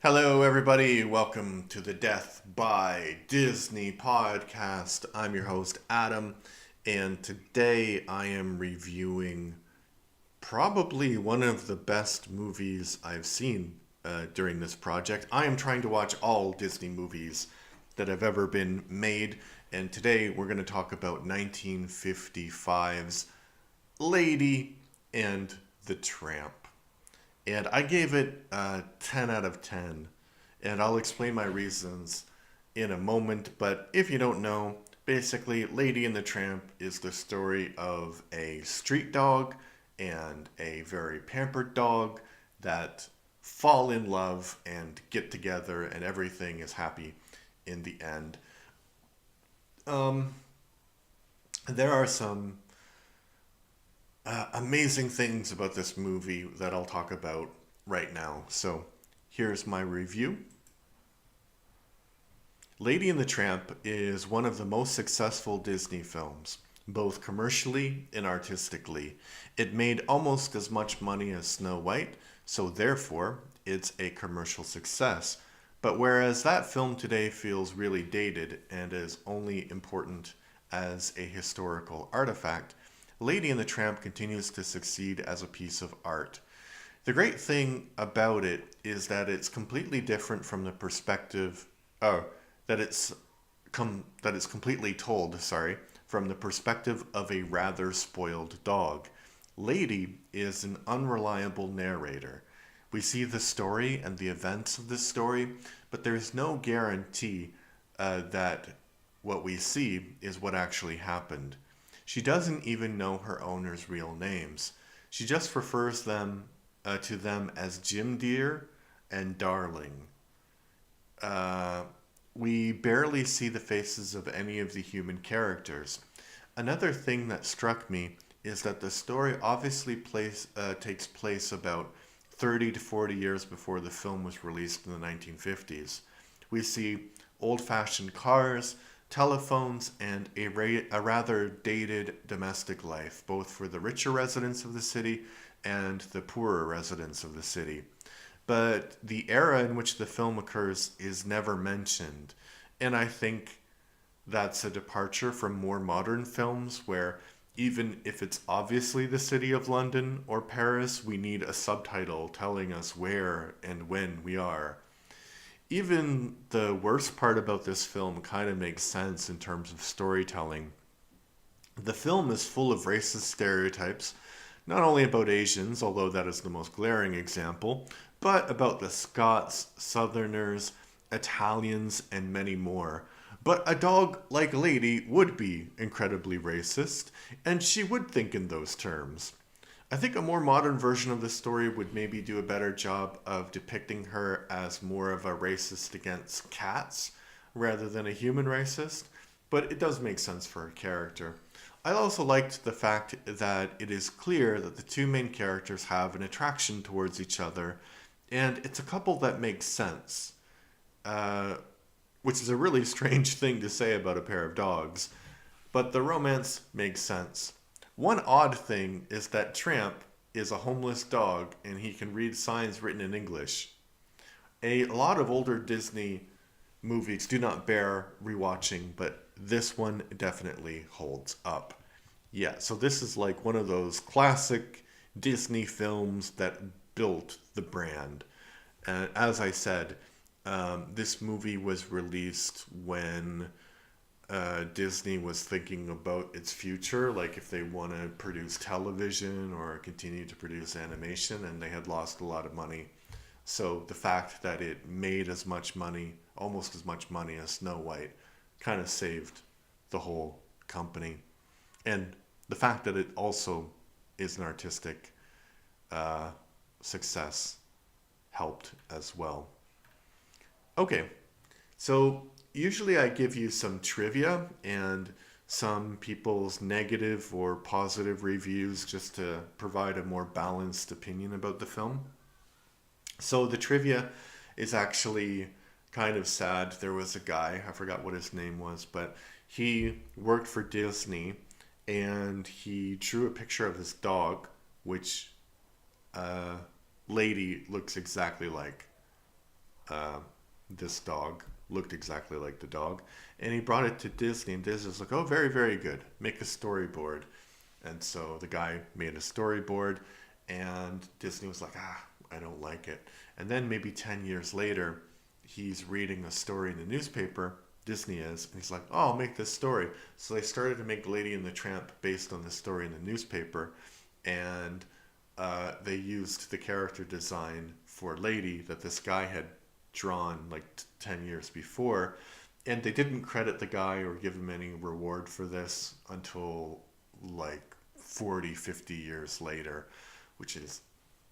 Hello, everybody. Welcome to the Death by Disney podcast. I'm your host, Adam, and today I am reviewing probably one of the best movies I've seen during this project. I am trying to watch all Disney movies that have ever been made, and today we're going to talk about 1955's Lady and the Tramp. And I gave it a 10 out of 10. And I'll explain my reasons in a moment. But if you don't know, basically, Lady and the Tramp is the story of a street dog and a very pampered dog that fall in love and get together, and everything is happy in the end. Um, there are some amazing things about this movie that I'll talk about right now. So here's my review. Lady and the Tramp is one of the most successful Disney films, both commercially and artistically. It made almost as much money as Snow White, so therefore it's a commercial success. But whereas that film today feels really dated and is only important as a historical artifact, Lady and the Tramp continues to succeed as a piece of art. The great thing about it is that it's completely different from the perspective, oh, that it's that it's completely told, sorry, from the perspective of a rather spoiled dog. Lady is an unreliable narrator. We see the story and the events of the story, but there's no guarantee that what we see is what actually happened. She doesn't even know her owner's real names. She just refers to them as Jim Dear and Darling. Uh, we barely see the faces of any of the human characters. Another thing that struck me is that the story obviously takes place about 30 to 40 years before the film was released in the 1950s. We see old fashioned cars, telephones, and a rather dated domestic life, both for the richer residents of the city and the poorer residents of the city. But the era in which the film occurs is never mentioned. And I think that's a departure from more modern films where even if it's obviously the city of London or Paris, we need a subtitle telling us where and when we are. Even the worst part about this film kind of makes sense in terms of storytelling. The film is full of racist stereotypes, not only about Asians, although that is the most glaring example, but about the Scots, Southerners, Italians, and many more. But a dog like Lady would be incredibly racist, and she would think in those terms. I think a more modern version of the story would maybe do a better job of depicting her as more of a racist against cats rather than a human racist, but it does make sense for her character. I also liked the fact that it is clear that the two main characters have an attraction towards each other, and it's a couple that makes sense, uh, which is a really strange thing to say about a pair of dogs, but the romance makes sense. One odd thing is that Tramp is a homeless dog and he can read signs written in English. A lot of older Disney movies do not bear rewatching, but this one definitely holds up. Yeah, so this is like one of those classic Disney films that built the brand. And as I said, this movie was released when Disney was thinking about its future, like if they want to produce television or continue to produce animation, and they had lost a lot of money. So the fact that it made as much money, almost as much money as Snow White, kind of saved the whole company. And the fact that it also is an artistic uh, success helped as well. Okay, so usually I give you some trivia and some people's negative or positive reviews just to provide a more balanced opinion about the film. So the trivia is actually kind of sad. There was a guy, I forgot what his name was, but he worked for Disney and he drew a picture of his dog, which Lady looks exactly like. uh, this dog looked exactly like the dog, and he brought it to Disney, and Disney was like, "Oh, very, very good. Make a storyboard." And so the guy made a storyboard, and Disney was like, "Ah, I don't like it." And then maybe 10 years later, he's reading a story in the newspaper. Disney is, and he's like, "Oh, I'll make this story." So they started to make Lady and the Tramp based on the story in the newspaper, and they used the character design for Lady that this guy had drawn like 10 years before. And they didn't credit the guy or give him any reward for this until like 40, 50 years later, which is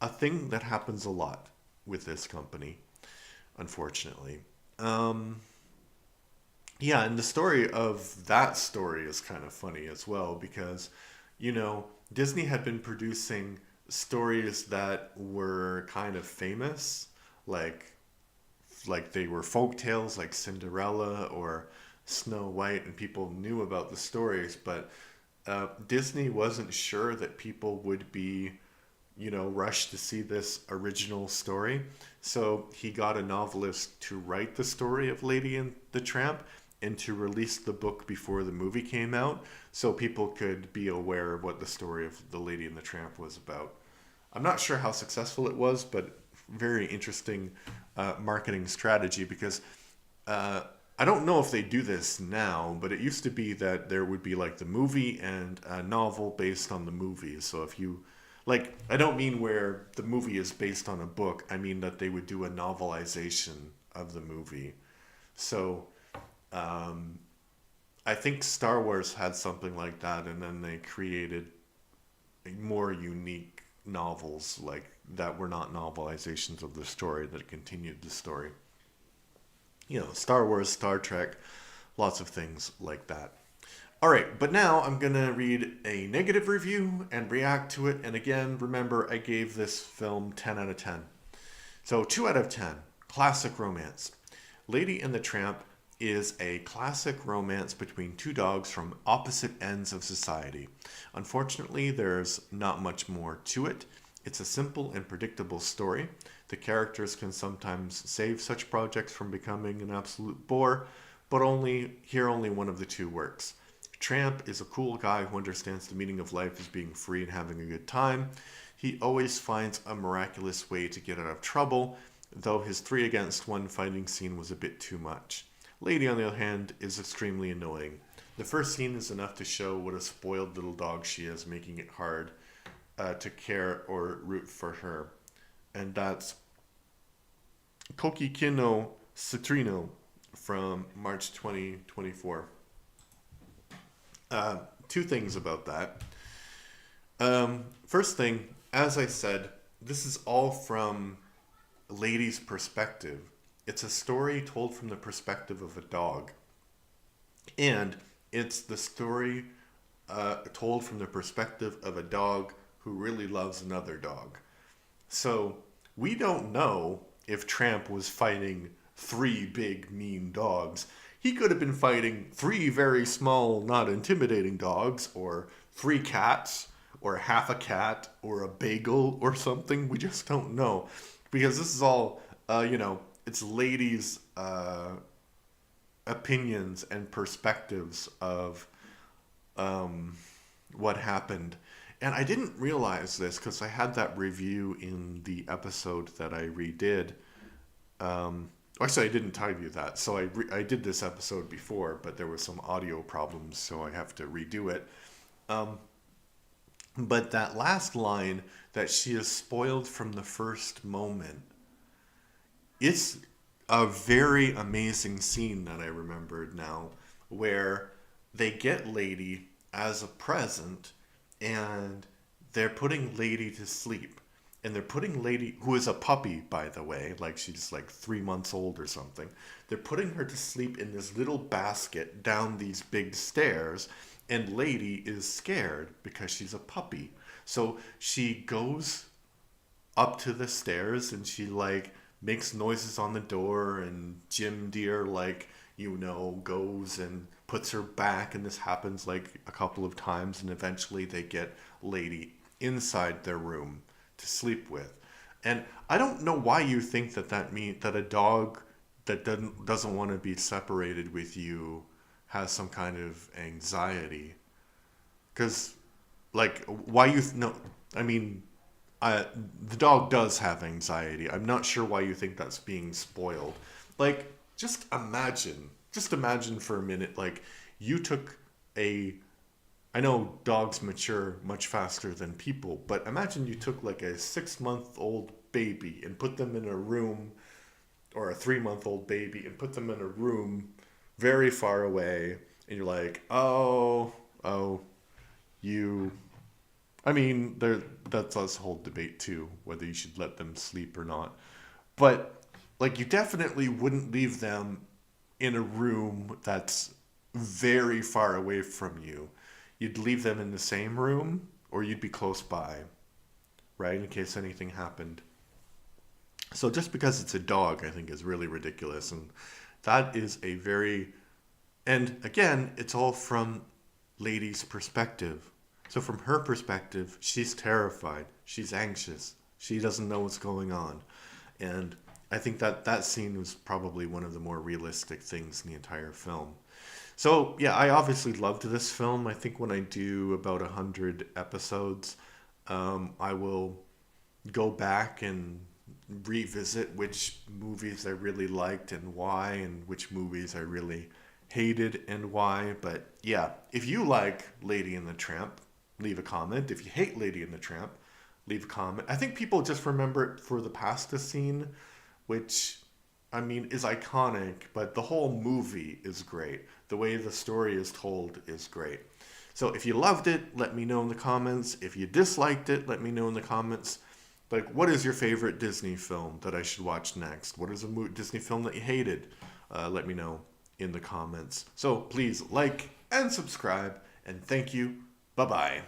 a thing that happens a lot with this company, unfortunately. Um, yeah, and the story of that story is kind of funny as well because, you know, Disney had been producing stories that were kind of famous, like they were folk tales like Cinderella or Snow White, and people knew about the stories, but Disney wasn't sure that people would be, rushed to see this original story. So he got a novelist to write the story of Lady and the Tramp and to release the book before the movie came out so people could be aware of what the story of the Lady and the Tramp was about. I'm not sure how successful it was, but very interesting marketing strategy because uh, I don't know if they do this now, but it used to be that there would be like the movie and a novel based on the movie. So if you like, I don't mean where the movie is based on a book. I mean that they would do a novelization of the movie. So um, I think Star Wars had something like that, and then they created more unique novels like that were not novelizations of the story that continued the story. Star Wars, Star Trek, lots of things like that. All right, but now I'm going to read a negative review and react to it. And again, remember, I gave this film 10 out of 10. So, 2 out of 10, classic romance. Lady and the Tramp is a classic romance between two dogs from opposite ends of society. Unfortunately, there's not much more to it. It's a simple and predictable story. The characters can sometimes save such projects from becoming an absolute bore, but only one of the two works. Tramp is a cool guy who understands the meaning of life as being free and having a good time. He always finds a miraculous way to get out of trouble, though his 3 against 1 fighting scene was a bit too much. Lady, on the other hand, is extremely annoying. The first scene is enough to show what a spoiled little dog she is, making it hard to care or root for her. And that's Kokikino Citrino from March 2024. Two things about that. First thing, as I said, this is all from Lady's perspective. It's a story told from the perspective of a dog. And it's the story told from the perspective of a dog who really loves another dog. So we don't know if Tramp was fighting 3 big, mean dogs. He could have been fighting 3 very small, not intimidating dogs, or 3 cats, or half a cat, or a bagel, or something. We just don't know. Because this is all, it's ladies' opinions and perspectives of what happened. And I didn't realize this because I had that review in the episode that I redid. Actually, I didn't tell you that. So I did this episode before, but there were some audio problems, so I have to redo it. But that last line, that she is spoiled from the first moment, it's a very amazing scene that I remembered now, where they get Lady as a present, and they're putting Lady to sleep. And they're putting Lady, who is a puppy, by the way, like she's like 3 months old or something. They're putting her to sleep in this little basket down these big stairs, and Lady is scared because she's a puppy. So she goes up to the stairs and she like makes noises on the door, and Jim Deere goes and puts her back, and this happens like a couple of times, and eventually they get Lady inside their room to sleep with. And I don't know why you think that that a dog that doesn't want to be separated with you has some kind of anxiety. Because, like, why you no, I mean, I, the dog does have anxiety. I'm not sure why you think that's being spoiled. Like, just imagine for a minute, like, you took a I know dogs mature much faster than people, but imagine you took like a 6 month old baby and put them in a room, or a 3 month old baby and put them in a room very far away, and you're like, oh, you. I mean, that's a whole debate too, whether you should let them sleep or not. But like, you definitely wouldn't leave them in a room that's very far away from you. You'd leave them in the same room, or you'd be close by, right, in case anything happened. So just because it's a dog, I think is really ridiculous, and that is a very and again, it's all from Lady's perspective. So from her perspective, she's terrified, she's anxious, she doesn't know what's going on, and I think that that scene was probably one of the more realistic things in the entire film. So yeah, I obviously loved this film. I think when I do about 100 episodes, I will go back and revisit which movies I really liked and why, and which movies I really hated and why. But yeah, if you like Lady and the Tramp, leave a comment. If you hate Lady and the Tramp, leave a comment. I think people just remember it for the pasta scene, which I mean is iconic, but the whole movie is great. The way the story is told is great. So if you loved it, let me know in the comments. If you disliked it, let me know in the comments. Like, what is your favorite Disney film that I should watch next? What is a Disney film that you hated? Let me know in the comments. So please like and subscribe, and thank you. Bye bye.